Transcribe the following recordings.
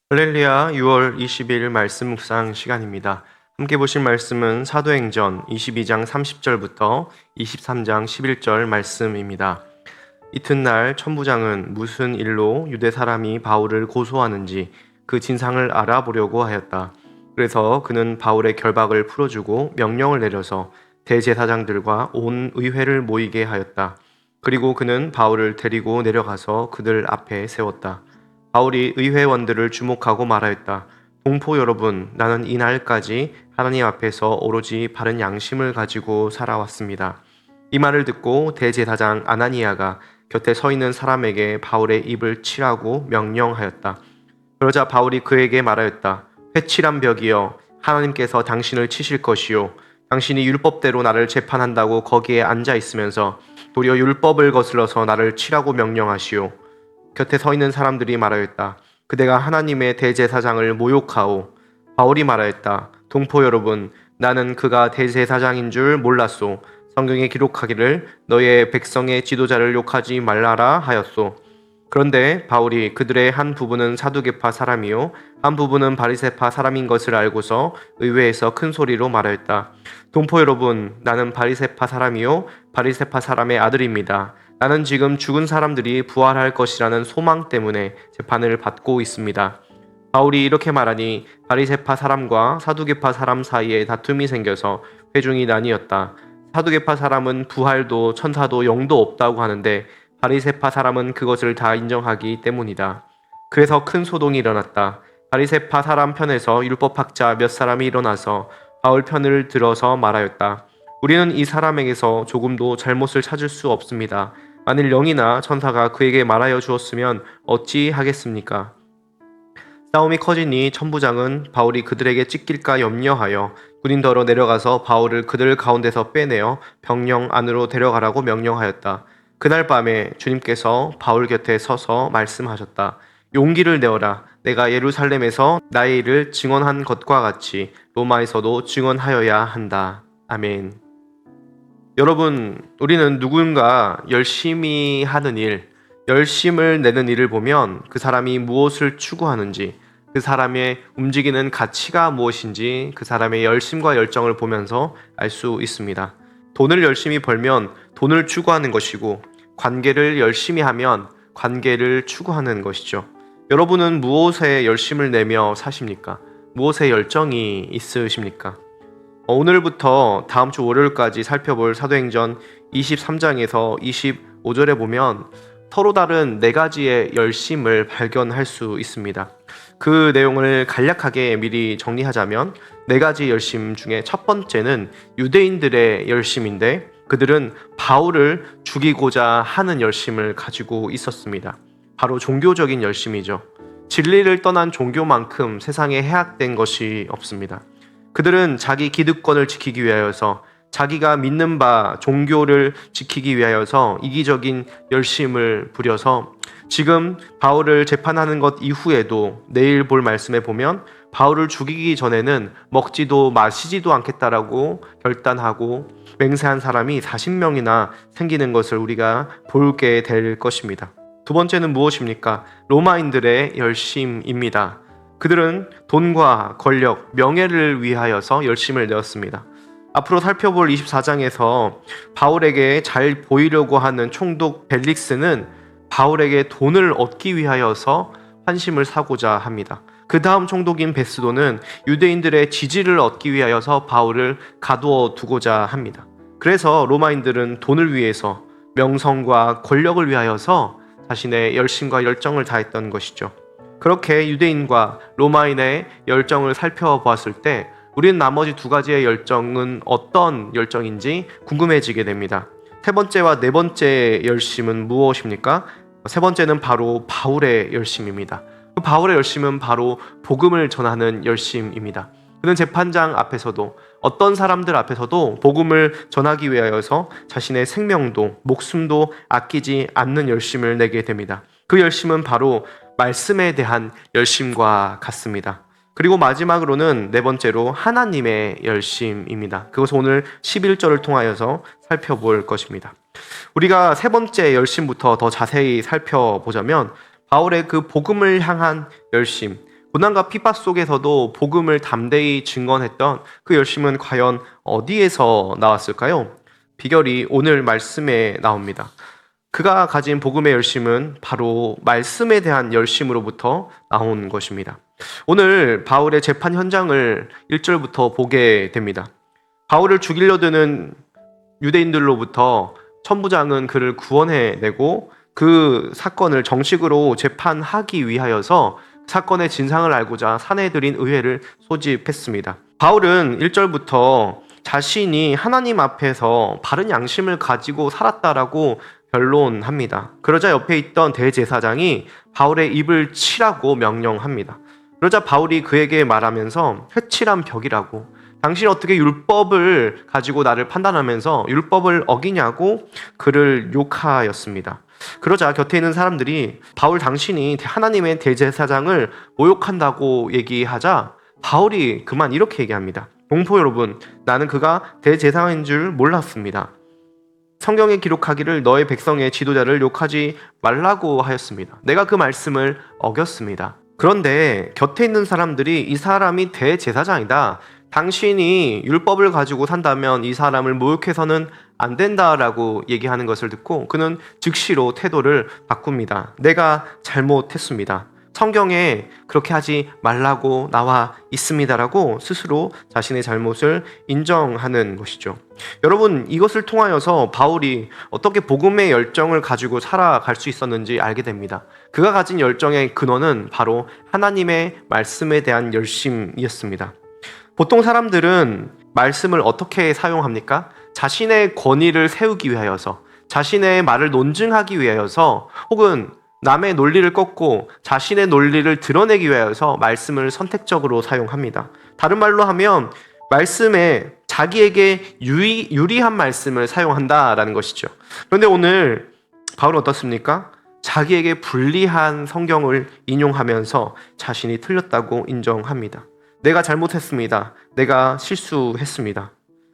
할렐루야 6월 20일 말씀 묵상 시간입니다. 함께 보실 말씀은 사도행전 22장 30절부터 23장 11절 말씀입니다. 이튿날 천부장은 무슨 일로 유대 사람이 바울을 고소하는지 그 진상을 알아보려고 하였다. 그래서 그는 바울의 결박을 풀어주고 명령을 내려서 대제사장들과 온 의회를 모이게 하였다. 그리고 그는 바울을 데리고 내려가서 그들 앞에 세웠다. 바울이 의회원들을 주목하고 말하였다. 동포 여러분, 나는 이날까지 하나님 앞에서 오로지 바른 양심을 가지고 살아왔습니다. 이 말을 듣고 대제사장 아나니아가 곁에 서 있는 사람에게 바울의 입을 치라고 명령하였다. 그러자 바울이 그에게 말하였다. 회칠한 벽이여, 하나님께서 당신을 치실 것이요, 당신이 율법대로 나를 재판한다고 거기에 앉아 있으면서 도리어 율법을 거슬러서 나를 치라고 명령하시오. 곁에 서 있는 사람들이 말하였다. 그대가 하나님의 대제사장을 모욕하오. 바울이 말하였다. 동포 여러분, 나는 그가 대제사장인 줄 몰랐소. 성경에 기록하기를 너의 백성의 지도자를 욕하지 말라라 하였소. 그런데 바울이 그들의 한 부분은 사두개파 사람이요 한 부분은 바리새파 사람인 것을 알고서 의회에서 큰 소리로 말하였다. 동포 여러분, 나는 바리새파 사람이요 바리새파 사람의 아들입니다. 나는 지금 죽은 사람들이 부활할 것이라는 소망 때문에 재판을 받고 있습니다. 바울이 이렇게 말하니 바리새파 사람과 사두개파 사람 사이에 다툼이 생겨서 회중이 나뉘었다. 사두개파 사람은 부활도 천사도 영도 없다고 하는데 바리새파 사람은 그것을 다 인정하기 때문이다. 그래서 큰 소동이 일어났다. 바리새파 사람 편에서 율법학자 몇 사람이 일어나서 바울 편을 들어서 말하였다. 우리는 이 사람에게서 조금도 잘못을 찾을 수 없습니다. 만일 영이나 천사가 그에게 말하여 주었으면 어찌 하겠습니까? 싸움이 커지니 천부장은 바울이 그들에게 찢길까 염려하여 군인더러 내려가서 바울을 그들 가운데서 빼내어 병영 안으로 데려가라고 명령하였다. 그날 밤에 주님께서 바울 곁에 서서 말씀하셨다. 용기를 내어라. 내가 예루살렘에서 나의 일을 증언한 것과 같이 로마에서도 증언하여야 한다. 아멘. 여러분, 우리는 누군가 열심히 하는 일, 열심을 내는 일을 보면 그 사람이 무엇을 추구하는지, 그 사람의 움직이는 가치가 무엇인지 그 사람의 열심과 열정을 보면서 알 수 있습니다. 돈을 열심히 벌면 돈을 추구하는 것이고, 관계를 열심히 하면 관계를 추구하는 것이죠. 여러분은 무엇에 열심을 내며 사십니까? 무엇에 열정이 있으십니까? 오늘부터 다음 주 월요일까지 살펴볼 사도행전 23장에서 25절에 보면 서로 다른 네 가지의 열심을 발견할 수 있습니다. 그 내용을 간략하게 미리 정리하자면 네 가지 열심 중에 첫 번째는 유대인들의 열심인데 그들은 바울을 죽이고자 하는 열심을 가지고 있었습니다. 바로 종교적인 열심이죠. 진리를 떠난 종교만큼 세상에 해악된 것이 없습니다. 그들은 자기 기득권을 지키기 위하여서 자기가 믿는 바 종교를 지키기 위하여서 이기적인 열심을 부려서 지금 바울을 재판하는 것 이후에도 내일 볼 말씀에 보면 바울을 죽이기 전에는 먹지도 마시지도 않겠다라고 결단하고 맹세한 사람이 40명이나 생기는 것을 우리가 보게 될 것입니다. 두 번째는 무엇입니까? 로마인들의 열심입니다. 그들은 돈과 권력, 명예를 위하여서 열심을 내었습니다. 앞으로 살펴볼 24장에서 바울에게 잘 보이려고 하는 총독 벨릭스는 바울에게 돈을 얻기 위하여서 환심을 사고자 합니다. 그 다음 총독인 베스도는 유대인들의 지지를 얻기 위하여서 바울을 가두어 두고자 합니다. 그래서 로마인들은 돈을 위해서 명성과 권력을 위하여서 자신의 열심과 열정을 다했던 것이죠. 그렇게 유대인과 로마인의 열정을 살펴보았을 때 우리는 나머지 두 가지의 열정은 어떤 열정인지 궁금해지게 됩니다. 세 번째와 네 번째 열심은 무엇입니까? 세 번째는 바로 바울의 열심입니다. 그 바울의 열심은 바로 복음을 전하는 열심입니다. 그는 재판장 앞에서도 어떤 사람들 앞에서도 복음을 전하기 위하여서 자신의 생명도 목숨도 아끼지 않는 열심을 내게 됩니다. 그 열심은 바로 말씀에 대한 열심과 같습니다. 그리고 마지막으로는 네 번째로 하나님의 열심입니다. 그것을 오늘 11절을 통하여서 살펴볼 것입니다. 우리가 세 번째 열심부터 더 자세히 살펴보자면 바울의 그 복음을 향한 열심, 고난과 핍박 속에서도 복음을 담대히 증언했던 그 열심은 과연 어디에서 나왔을까요? 비결이 오늘 말씀에 나옵니다. 그가 가진 복음의 열심은 바로 말씀에 대한 열심으로부터 나온 것입니다. 오늘 바울의 재판 현장을 1절부터 보게 됩니다. 바울을 죽이려 드는 유대인들로부터 천부장은 그를 구원해내고 그 사건을 정식으로 재판하기 위하여서 사건의 진상을 알고자 사내들인 의회를 소집했습니다. 바울은 1절부터 자신이 하나님 앞에서 바른 양심을 가지고 살았다라고 변론합니다. 그러자 옆에 있던 대제사장이 바울의 입을 치라고 명령합니다. 그러자 바울이 그에게 말하면서 회칠한 벽이라고, 당신 어떻게 율법을 가지고 나를 판단하면서 율법을 어기냐고 그를 욕하였습니다. 그러자 곁에 있는 사람들이 바울 당신이 하나님의 대제사장을 모욕한다고 얘기하자 바울이 그만 이렇게 얘기합니다. 동포 여러분, 나는 그가 대제사장인 줄 몰랐습니다. 성경에 기록하기를 너의 백성의 지도자를 욕하지 말라고 하였습니다. 내가 그 말씀을 어겼습니다. 그런데 곁에 있는 사람들이 이 사람이 대제사장이다, 당신이 율법을 가지고 산다면 이 사람을 모욕해서는 안 된다라고 얘기하는 것을 듣고 그는 즉시로 태도를 바꿉니다. 내가 잘못했습니다. 성경에 그렇게 하지 말라고 나와 있습니다라고 스스로 자신의 잘못을 인정하는 것이죠. 여러분, 이것을 통하여서 바울이 어떻게 복음의 열정을 가지고 살아갈 수 있었는지 알게 됩니다. 그가 가진 열정의 근원은 바로 하나님의 말씀에 대한 열심이었습니다. 보통 사람들은 말씀을 어떻게 사용합니까? 자신의 권위를 세우기 위하여서, 자신의 말을 논증하기 위하여서, 혹은 남의 논리를 꺾고 자신의 논리를 드러내기 위하여서 말씀을 선택적으로 사용합니다. 다른 말로 하면 말씀에 자기에게 유리한 말씀을 사용한다라는 것이죠. 그런데 오늘 바울은 어떻습니까? 자기에게 불리한 성경을 인용하면서 자신이 틀렸다고 인정합니다. 내가 잘못했습니다. 내가 실수했습니다.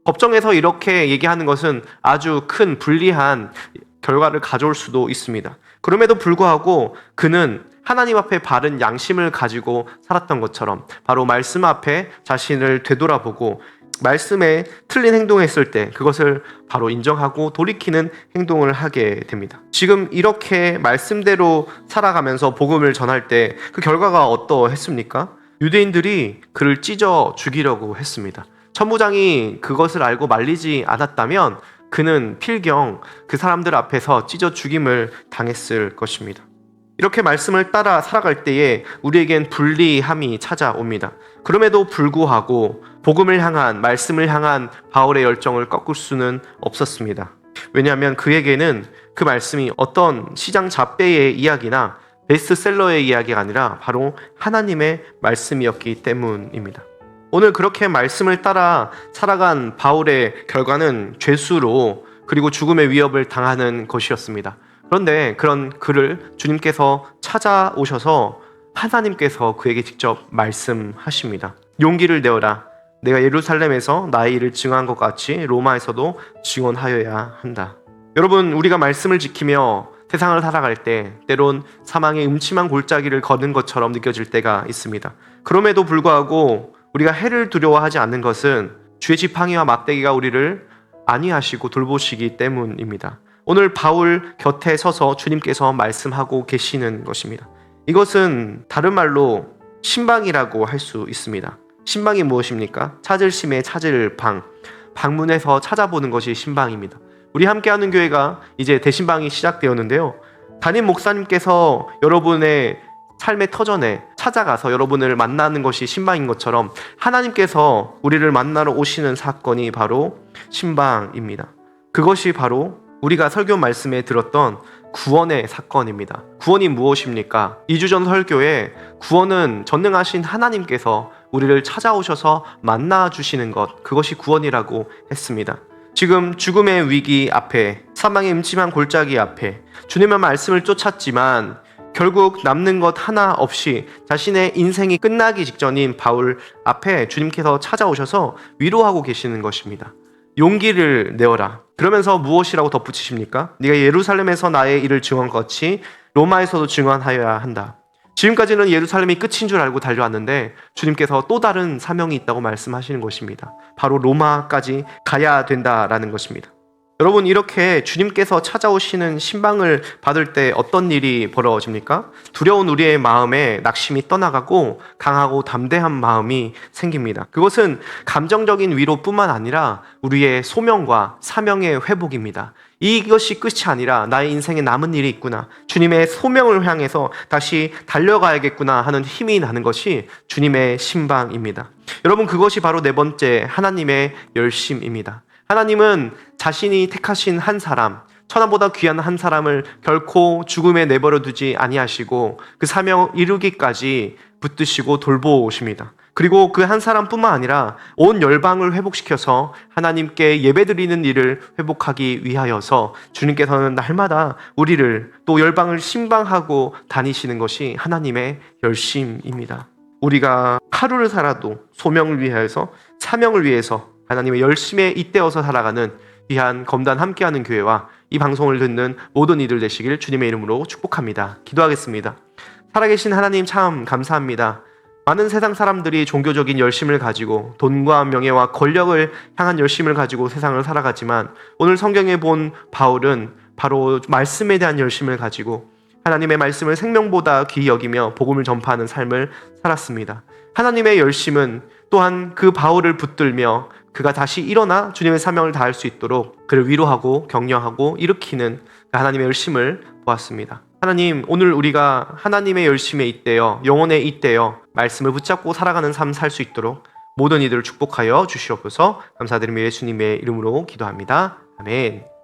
법정에서 이렇게 얘기하는 것은 아주 큰 불리한 결과를 가져올 수도 있습니다. 그럼에도 불구하고 그는 하나님 앞에 바른 양심을 가지고 살았던 것처럼 바로 말씀 앞에 자신을 되돌아보고 말씀에 틀린 행동했을 때 그것을 바로 인정하고 돌이키는 행동을 하게 됩니다. 지금 이렇게 말씀대로 살아가면서 복음을 전할 때 그 결과가 어떠했습니까? 유대인들이 그를 찢어 죽이려고 했습니다. 천부장이 그것을 알고 말리지 않았다면 그는 필경 그 사람들 앞에서 찢어 죽임을 당했을 것입니다. 이렇게 말씀을 따라 살아갈 때에 우리에겐 불리함이 찾아옵니다. 그럼에도 불구하고 복음을 향한, 말씀을 향한 바울의 열정을 꺾을 수는 없었습니다. 왜냐하면 그에게는 그 말씀이 어떤 시장 잡배의 이야기나 베스트셀러의 이야기가 아니라 바로 하나님의 말씀이었기 때문입니다. 오늘 그렇게 말씀을 따라 살아간 바울의 결과는 죄수로 그리고 죽음의 위협을 당하는 것이었습니다. 그런데 그런 그를 주님께서 찾아오셔서 하나님께서 그에게 직접 말씀하십니다. 용기를 내어라. 내가 예루살렘에서 나의 일을 증언한 것 같이 로마에서도 증언하여야 한다. 여러분, 우리가 말씀을 지키며 세상을 살아갈 때 때론 사망의 음침한 골짜기를 걷는 것처럼 느껴질 때가 있습니다. 그럼에도 불구하고 우리가 해를 두려워하지 않는 것은 주의 지팡이와 막대기가 우리를 안위하시고 돌보시기 때문입니다. 오늘 바울 곁에 서서 주님께서 말씀하고 계시는 것입니다. 이것은 다른 말로 신방이라고 할 수 있습니다. 신방이 무엇입니까? 찾을 심에 찾을 방, 방문해서 찾아보는 것이 신방입니다. 우리 함께하는 교회가 이제 대신방이 시작되었는데요. 담임 목사님께서 여러분의 삶의 터전에 찾아가서 여러분을 만나는 것이 신방인 것처럼 하나님께서 우리를 만나러 오시는 사건이 바로 신방입니다. 그것이 바로 우리가 설교 말씀에 들었던 구원의 사건입니다. 구원이 무엇입니까? 2주 전 설교에 구원은 전능하신 하나님께서 우리를 찾아오셔서 만나주시는 것, 그것이 구원이라고 했습니다. 지금 죽음의 위기 앞에, 사망의 음침한 골짜기 앞에 주님의 말씀을 쫓았지만 결국 남는 것 하나 없이 자신의 인생이 끝나기 직전인 바울 앞에 주님께서 찾아오셔서 위로하고 계시는 것입니다. 용기를 내어라. 그러면서 무엇이라고 덧붙이십니까? 네가 예루살렘에서 나의 일을 증언한 것 같이 로마에서도 증언하여야 한다. 지금까지는 예루살렘이 끝인 줄 알고 달려왔는데 주님께서 또 다른 사명이 있다고 말씀하시는 것입니다. 바로 로마까지 가야 된다라는 것입니다. 여러분, 이렇게 주님께서 찾아오시는 신방을 받을 때 어떤 일이 벌어집니까? 두려운 우리의 마음에 낙심이 떠나가고 강하고 담대한 마음이 생깁니다. 그것은 감정적인 위로뿐만 아니라 우리의 소명과 사명의 회복입니다. 이것이 끝이 아니라 나의 인생에 남은 일이 있구나, 주님의 소명을 향해서 다시 달려가야겠구나 하는 힘이 나는 것이 주님의 신방입니다. 여러분, 그것이 바로 네 번째 하나님의 열심입니다. 하나님은 자신이 택하신 한 사람, 천하보다 귀한 한 사람을 결코 죽음에 내버려 두지 아니하시고 그 사명 이루기까지 붙드시고 돌보십니다. 그리고 그 한 사람뿐만 아니라 온 열방을 회복시켜서 하나님께 예배드리는 일을 회복하기 위하여서 주님께서는 날마다 우리를 또 열방을 신방하고 다니시는 것이 하나님의 열심입니다. 우리가 하루를 살아도 소명을 위하여서, 사명을 위해서 하나님의 열심에 잇대어서 살아가는 귀한 검단 함께하는 교회와 이 방송을 듣는 모든 이들 되시길 주님의 이름으로 축복합니다. 기도하겠습니다. 살아계신 하나님, 참 감사합니다. 많은 세상 사람들이 종교적인 열심을 가지고 돈과 명예와 권력을 향한 열심을 가지고 세상을 살아가지만 오늘 성경에 본 바울은 바로 말씀에 대한 열심을 가지고 하나님의 말씀을 생명보다 귀히 여기며 복음을 전파하는 삶을 살았습니다. 하나님의 열심은 또한 그 바울을 붙들며 그가 다시 일어나 주님의 사명을 다할 수 있도록 그를 위로하고 격려하고 일으키는 하나님의 열심을 보았습니다. 하나님, 오늘 우리가 하나님의 열심에 잇대어, 영혼에 잇대어 말씀을 붙잡고 살아가는 삶 살 수 있도록 모든 이들을 축복하여 주시옵소서. 감사드리며 예수님의 이름으로 기도합니다. 아멘.